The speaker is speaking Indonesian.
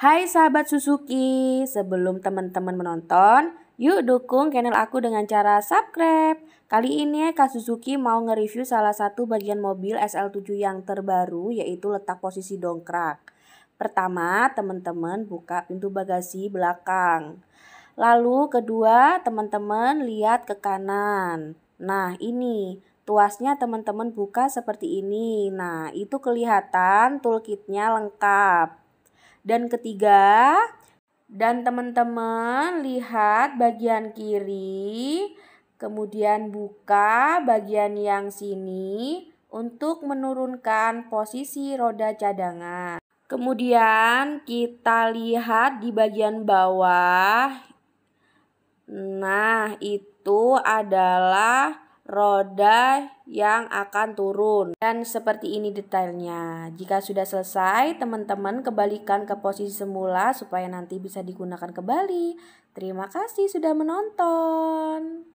Hai sahabat Suzuki, sebelum teman-teman menonton, yuk dukung channel aku dengan cara subscribe. Kali ini Kak Suzuki mau nge-review salah satu bagian mobil SL7 yang terbaru, yaitu letak posisi dongkrak. Pertama, teman-teman buka pintu bagasi belakang. Lalu kedua, teman-teman lihat ke kanan. Nah, ini tuasnya teman-teman buka seperti ini. Nah, itu kelihatan toolkitnya lengkap. Dan ketiga, dan teman-teman lihat bagian kiri, kemudian buka bagian yang sini untuk menurunkan posisi roda cadangan. Kemudian kita lihat di bagian bawah. Nah, itu adalah roda yang akan turun. Dan seperti ini detailnya. Jika sudah selesai, teman-teman kembalikan ke posisi semula supaya nanti bisa digunakan kembali. Terima kasih sudah menonton.